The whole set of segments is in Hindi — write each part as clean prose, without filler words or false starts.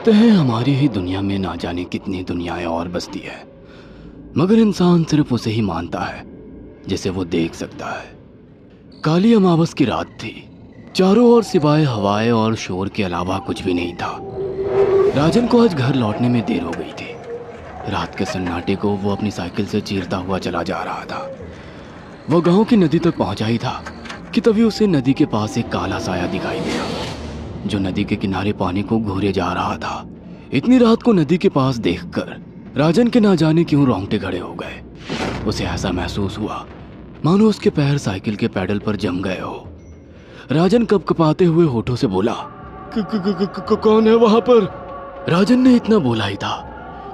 कहते हैं हमारी ही दुनिया में ना जाने कितनी दुनियाएं और बसती है, मगर इंसान सिर्फ उसे ही मानता है जिसे वो देख सकता है। काली अमावस की रात थी। चारों ओर सिवाय हवाएं और शोर के अलावा कुछ भी नहीं था। राजन को आज घर लौटने में देर हो गई थी। रात के सन्नाटे को वो अपनी साइकिल से चीरता हुआ चला जा रहा था। वो गांव की नदी तक पहुंचा ही था कि तभी उसे नदी के पास एक काला साया दिखाई दिया जो नदी के किनारे पानी को घूरे जा रहा था। इतनी रात को नदी के पास देखकर राजन के ना जाने क्यों रोंगटे खड़े हो गए। उसे ऐसा महसूस हुआ मानो उसके पैर साइकिल के पैडल पर जम गए हो। राजन कपकपाते हुए होठों से बोला, कौन है वहां पर? राजन ने इतना बोला ही था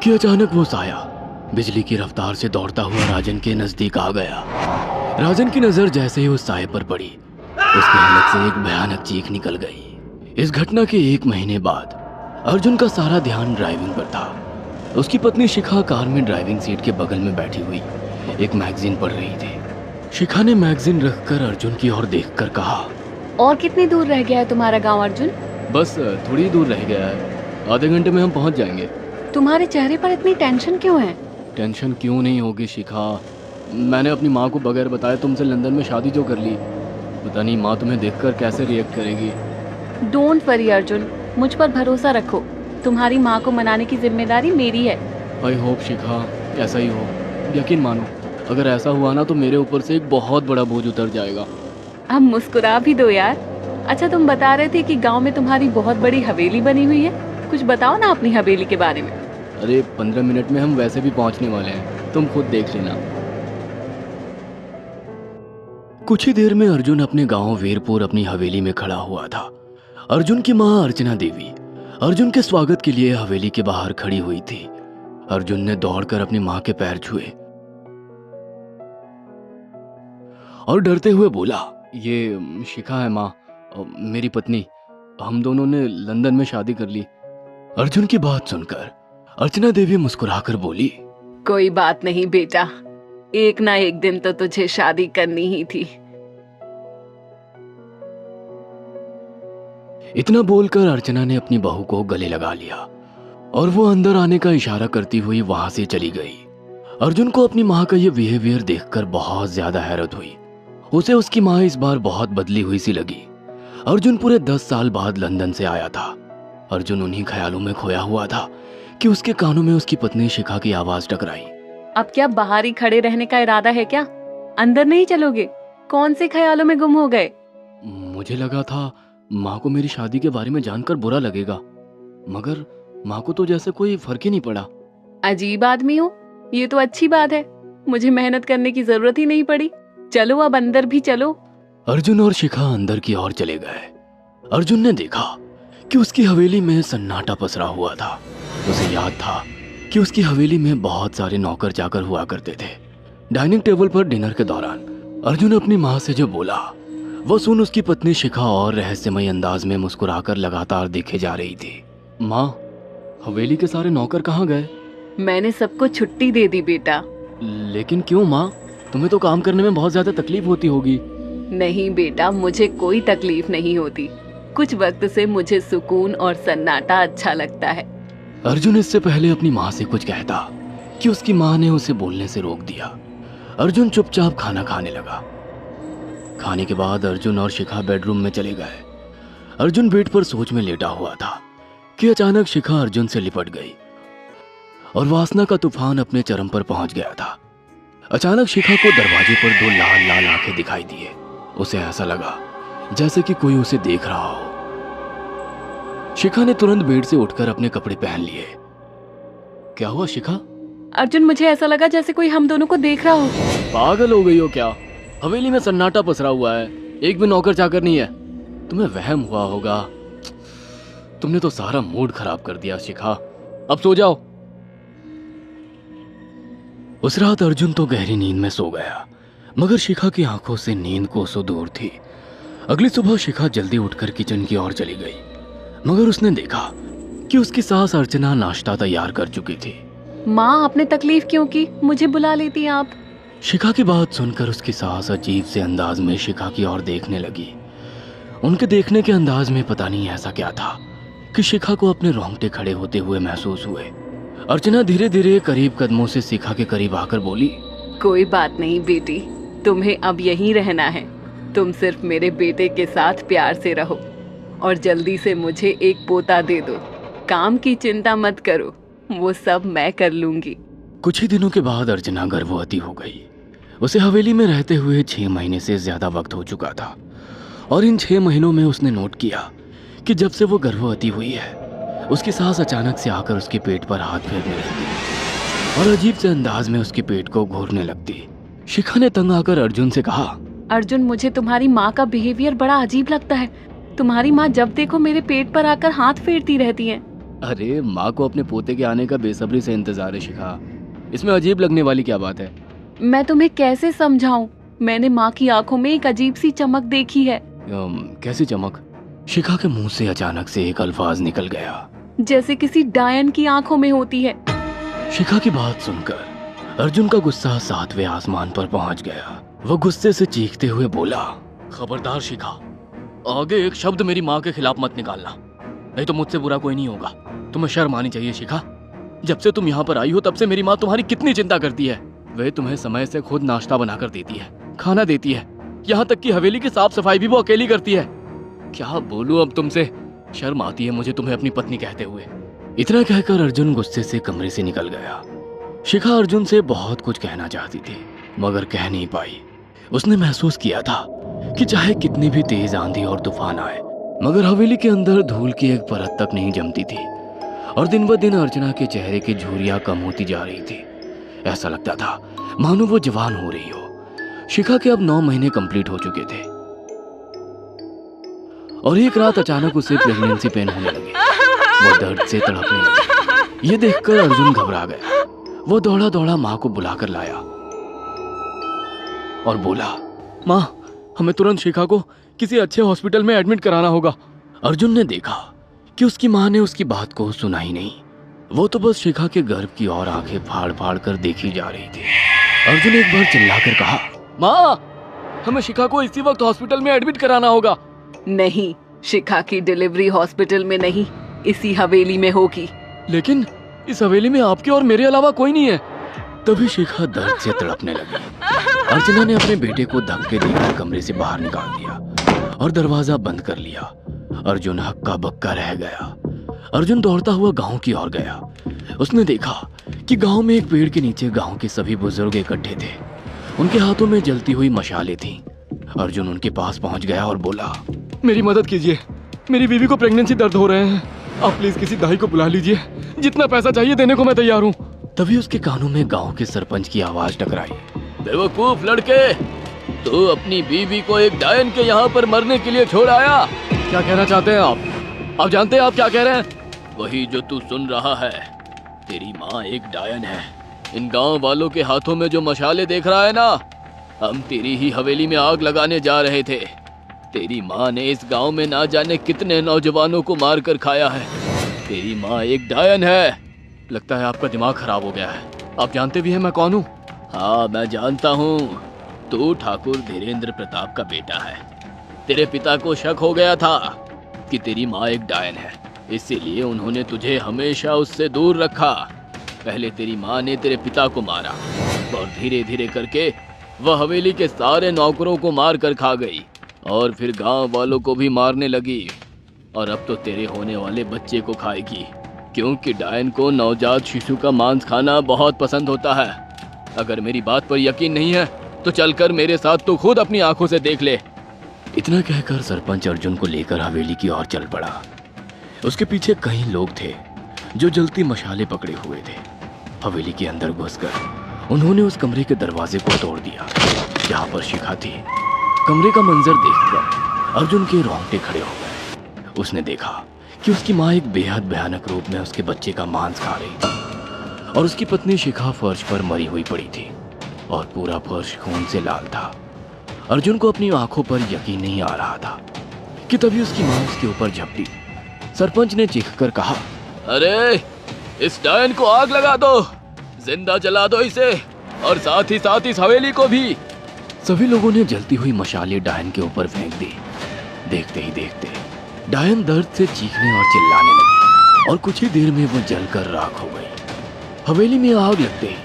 कि अचानक वो साया बिजली की रफ्तार से दौड़ता हुआ राजन के नजदीक आ गया। राजन की नजर जैसे ही उस साये पर पड़ी, उसके हलक से एक भयानक चीख निकल गई। इस घटना के 1 महीने बाद अर्जुन का सारा ध्यान ड्राइविंग पर था। उसकी पत्नी शिखा कार में ड्राइविंग सीट के बगल में बैठी हुई एक मैगजीन पढ़ रही थी। शिखा ने मैगजीन रखकर अर्जुन की ओर देखकर कहा, और कितनी दूर रह गया है तुम्हारा गांव अर्जुन? बस थोड़ी दूर रह गया है, आधे घंटे में हम पहुंच जाएंगे। तुम्हारे चेहरे पर इतनी टेंशन क्यों है? टेंशन क्यों नहीं होगी शिखा, मैंने अपनी माँ को बगैर बताए तुमसे लंदन में शादी जो कर ली। पता नहीं माँ तुम्हें देखकर कैसे रिएक्ट करेगी। डोंट वरी अर्जुन, मुझ पर भरोसा रखो। तुम्हारी माँ को मनाने की जिम्मेदारी मेरी है। आई होप शिखा ऐसा ही हो। यकीन मानो अगर ऐसा हुआ ना तो मेरे ऊपर से एक बहुत बड़ा बोझ उतर जाएगा। अब मुस्कुरा भी दो यार। अच्छा, तुम बता रहे थे कि गांव में तुम्हारी बहुत बड़ी हवेली बनी हुई है। कुछ बताओ ना अपनी हवेली के बारे में। अरे 15 मिनट में हम वैसे भी पहुंचने वाले हैं, तुम खुद देख लेना। कुछ ही देर में अर्जुन अपने गांव वीरपुर अपनी हवेली में खड़ा हुआ था। अर्जुन की मां अर्चना देवी अर्जुन के स्वागत के लिए हवेली के बाहर खड़ी हुई थी। अर्जुन ने दौड़कर अपनी मां के पैर छुए और डरते हुए बोला, ये शिखा है मां, मेरी पत्नी। हम दोनों ने लंदन में शादी कर ली। अर्जुन की बात सुनकर अर्चना देवी मुस्कुराकर बोली, कोई बात नहीं बेटा, एक ना एक दिन तो तुझे शादी करनी ही थी। इतना बोलकर अर्चना ने अपनी बहू को गले लगा लिया और वो अंदर आने का इशारा करती हुई वहां से चली गई। अर्जुन को अपनी माँ का ये बिहेवियर देखकर बहुत ज्यादा हैरत हुई। उसे उसकी माँ इस बार बहुत बदली हुई सी लगी। अर्जुन पूरे 10 साल बाद लंदन से आया था। अर्जुन उन्हीं ख्यालों में खोया हुआ था कि उसके कानों में उसकी पत्नी शिखा की आवाज टकराई। अब क्या बाहर ही खड़े रहने का इरादा है क्या? अंदर नहीं चलोगे? कौन से ख्यालों में गुम हो गए? मुझे लगा था माँ को मेरी शादी के बारे में जानकर बुरा लगेगा, मगर माँ को तो जैसे कोई फर्क ही नहीं पड़ा। अजीब आदमी हो, ये तो अच्छी बात है। मुझे मेहनत करने की जरूरत ही नहीं पड़ी। चलो अब अंदर भी चलो। अर्जुन और शिखा अंदर की ओर चले गए। अर्जुन ने देखा कि उसकी हवेली में सन्नाटा पसरा हुआ था। उसे याद था कि उसकी हवेली में बहुत सारे नौकर चाकर हुआ करते थे। डाइनिंग टेबल पर डिनर के दौरान अर्जुन अपनी माँ से जो बोला वो सुन उसकी पत्नी शिखा और रहस्यमय अंदाज में मुस्कुराकर लगातार देखे जा रही थी। माँ, हवेली के सारे नौकर कहाँ गए? मैंने सबको छुट्टी दे दी बेटा। लेकिन क्यों माँ, तुम्हें तो काम करने में बहुत ज्यादा तकलीफ होती होगी। नहीं बेटा, मुझे कोई तकलीफ नहीं होती। कुछ वक्त से मुझे सुकून और सन्नाटा अच्छा लगता है। अर्जुन इससे पहले अपनी माँ से कुछ कहता कि उसकी माँ ने उसे बोलने से रोक दिया। अर्जुन चुपचाप खाना खाने लगा। खाने के बाद अर्जुन और शिखा बेडरूम में चले गए। अर्जुन बेड पर सोच में लेटा हुआ था कि अचानक शिखा अर्जुन से लिपट गई और वासना का तूफान अपने चरम पर पहुंच गया था। अचानक शिखा को दरवाजे पर 2 लाल लाल आंखें दिखाई दिए। उसे ऐसा लगा जैसे कि कोई उसे देख रहा हो। शिखा ने तुरंत बेड से उठकर अपने कपड़े पहन लिए। क्या हुआ शिखा? अर्जुन, मुझे ऐसा लगा जैसे कोई हम दोनों को देख रहा हो। पागल हो गई हो क्या? हवेली में सन्नाटा पसरा हुआ है, एक भी नौकर चाकर नहीं है। तुम्हें वहम हुआ होगा। तुमने तो सारा मूड खराब कर दिया शिखा, अब सो जाओ। उस रात अर्जुन तो गहरी नींद में सो गया, मगर शिखा की आंखों से नींद कोसों दूर थी। अगली सुबह शिखा जल्दी उठकर किचन की ओर चली गई, मगर उसने देखा कि उसकी सास अर्चना नाश्ता तैयार कर चुकी थी। माँ, आपने तकलीफ क्यों की? मुझे बुला लेती आप। शिखा की बात सुनकर उसकी सास अजीब से अंदाज में शिखा की ओर देखने लगी। उनके देखने के अंदाज में पता नहीं ऐसा क्या था कि शिखा को अपने रोंगटे खड़े होते हुए महसूस हुए। अर्चना धीरे धीरे करीब कदमों से शिखा के करीब आकर बोली, कोई बात नहीं बेटी, तुम्हें अब यहीं रहना है। तुम सिर्फ मेरे बेटे के साथ प्यार से रहो और जल्दी से मुझे एक पोता दे दो। काम की चिंता मत करो, वो सब मैं कर लूंगी। कुछ ही दिनों के बाद अर्चना गर्भवती हो गई। उसे हवेली में रहते हुए 6 महीने से ज्यादा वक्त हो चुका था और इन 6 महीनों में उसने नोट किया कि जब से वो गर्भवती हुई है, उसकी सास अचानक से आकर उसके पेट पर हाथ फेरने लगती और अजीब से अंदाज में उसके पेट को घूरने लगती। शिखा ने तंग आकर अर्जुन से कहा, अर्जुन, मुझे तुम्हारी माँ का बिहेवियर बड़ा अजीब लगता है। तुम्हारी माँ जब देखो मेरे पेट पर आकर हाथ फेरती रहती है। अरे माँ को अपने पोते के आने का बेसब्री से इंतजार है शिखा, इसमें अजीब लगने वाली क्या बात है? मैं तुम्हें कैसे समझाऊं? मैंने माँ की आंखों में एक अजीब सी चमक देखी है। कैसी चमक? शिखा के मुंह से अचानक से एक अल्फाज निकल गया, जैसे किसी डायन की आंखों में होती है। शिखा की बात सुनकर अर्जुन का गुस्सा 7वें आसमान पर पहुंच गया। वो गुस्से से चीखते हुए बोला, खबरदार शिखा, आगे एक शब्द मेरी माँ के खिलाफ मत निकालना, नहीं तो मुझसे बुरा कोई नहीं होगा। तुम्हें शर्म आनी चाहिए शिखा। जब से तुम यहाँ पर आई हो तब से मेरी माँ तुम्हारी कितनी चिंता करती है। वह तुम्हें समय से खुद नाश्ता बनाकर देती है, खाना देती है, यहाँ तक कि हवेली की साफ सफाई भी वो अकेली करती है। क्या बोलूं अब तुमसे, शर्म आती है मुझे तुम्हें अपनी पत्नी कहते हुए। इतना कहकर अर्जुन गुस्से से कमरे से निकल गया। शिखा अर्जुन से बहुत कुछ कहना चाहती थी मगर कह नहीं पाई। उसने महसूस किया था कि चाहे कितनी भी तेज आंधी और तूफान आए, मगर हवेली के अंदर धूल की एक परत तक नहीं जमती थी और दिन ब दिन अर्चना के चेहरे की झुर्रियां कम होती जा रही थी। ऐसा लगता था मानो वो जवान हो रही हो। शिखा के अब 9 महीने कंप्लीट हो चुके थे और एक रात अचानक उसे प्रेगनेंसी पेन होने लगे। वो दर्द से तड़पने लगी। ये देखकर अर्जुन घबरा गया। वो दौड़ा दौड़ा माँ को बुलाकर लाया और बोला, माँ, हमें तुरंत शिखा को किसी अच्छे हॉस्पिटल में एडमिट कराना होगा। अर्जुन ने देखा कि उसकी माँ ने उसकी बात को सुना ही नहीं। वो तो बस शिखा के गर्भ की ओर आंखें फाड़ फाड़ कर देखी जा रही थी। अर्जुन एक बार चिल्लाकर कहा, माँ, हमें शिखा को इसी वक्त हॉस्पिटल में एडमिट कराना होगा। नहीं, शिखा की डिलीवरी हॉस्पिटल में नहीं, इसी हवेली में होगी। लेकिन इस हवेली में आपके और मेरे अलावा कोई नहीं है। तभी शिखा दर्द से तड़पने लगी। अर्चना ने अपने बेटे को धक्के देकर कमरे से बाहर निकाल दिया और दरवाजा बंद कर लिया। अर्जुन हक्का बक्का रह गया। अर्जुन दौड़ता हुआ गांव की ओर गया। उसने देखा कि गांव में एक पेड़ के नीचे गांव के सभी बुजुर्ग इकट्ठे थे। उनके हाथों में जलती हुई मशालें थीं। अर्जुन उनके पास पहुंच गया और बोला, मेरी मदद कीजिए, मेरी बीवी को प्रेगनेंसी दर्द हो रहे हैं। आप प्लीज किसी दाई को बुला लीजिए, जितना पैसा चाहिए देने को मैं तैयार हूँ। तभी उसके कानों में गांव के सरपंच की आवाज टकराई, बेवकूफ लड़के, तू अपनी बीवी को एक डायन के यहाँ पर मरने के लिए छोड़ आया। क्या कहना चाहते हैं आप? आप जानते हैं आप क्या कह रहे हैं? वही जो तू सुन रहा है। तेरी माँ एक डायन है। इन गांव वालों के हाथों में जो मशाले देख रहा है ना, हम तेरी ही हवेली में आग लगाने जा रहे थे। तेरी माँ ने इस गांव में ना जाने कितने नौजवानों को मार कर खाया है। तेरी माँ एक डायन है। लगता है आपका दिमाग खराब हो गया है। आप जानते भी हैं मैं कौन हूँ? हाँ, मैं जानता हूँ। तू ठाकुर धीरेन्द्र प्रताप का बेटा है। तेरे पिता को शक हो गया था कि तेरी माँ एक डायन है, इसीलिए उन्होंने तुझे हमेशा उससे दूर रखा। पहले तेरी माँ ने तेरे पिता को मारा और धीरे धीरे करके वह हवेली के सारे नौकरों को मार कर खा गई और फिर गांव वालों को भी मारने लगी। और अब तो तेरे होने वाले बच्चे को खाएगी, क्योंकि डायन को नवजात शिशु का मांस खाना बहुत पसंद होता है। अगर मेरी बात पर यकीन नहीं है तो चलकर मेरे साथ तो खुद अपनी आंखों से देख ले। इतना कहकर सरपंच अर्जुन को लेकर हवेली की ओर चल पड़ा। उसके पीछे कई लोग थे जो जलती मशाले पकड़े हुए थे। हवेली के अंदर घुसकर उन्होंने उस कमरे के दरवाजे को तोड़ दिया जहाँ पर शिखा थी। कमरे का मंजर देखकर अर्जुन के रोंगटे खड़े हो गए। उसने देखा कि उसकी माँ एक बेहद भयानक रूप में उसके बच्चे का मांस खा रही थी और उसकी पत्नी शिखा फर्श पर मरी हुई पड़ी थी और पूरा फर्श खून से लाल था। अर्जुन को अपनी आंखों पर यकीन नहीं आ रहा था कि तभी उसकी माँ उसके ऊपर झपटी। सरपंच ने चीखकर कहा, अरे इस डायन को आग लगा दो, जिंदा जला दो इसे और साथ ही इस हवेली को भी। सभी लोगों ने जलती हुई मशालें डायन के ऊपर फेंक दी। देखते ही देखते डायन दर्द से चीखने और चिल्लाने लगी और कुछ ही देर में वो जलकर राख हो गई। हवेली में आग लगते ही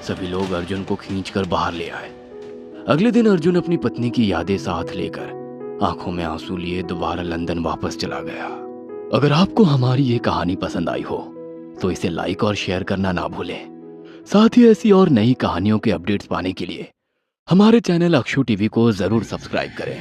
सभी लोग अर्जुन को खींचकर बाहर ले आए। अगले दिन अर्जुन अपनी पत्नी की यादें साथ लेकर आंखों में आंसू लिए दोबारा लंदन वापस चला गया। अगर आपको हमारी ये कहानी पसंद आई हो तो इसे लाइक और शेयर करना ना भूलें। साथ ही ऐसी और नई कहानियों के अपडेट्स पाने के लिए हमारे चैनल अक्षु टीवी को जरूर सब्सक्राइब करें।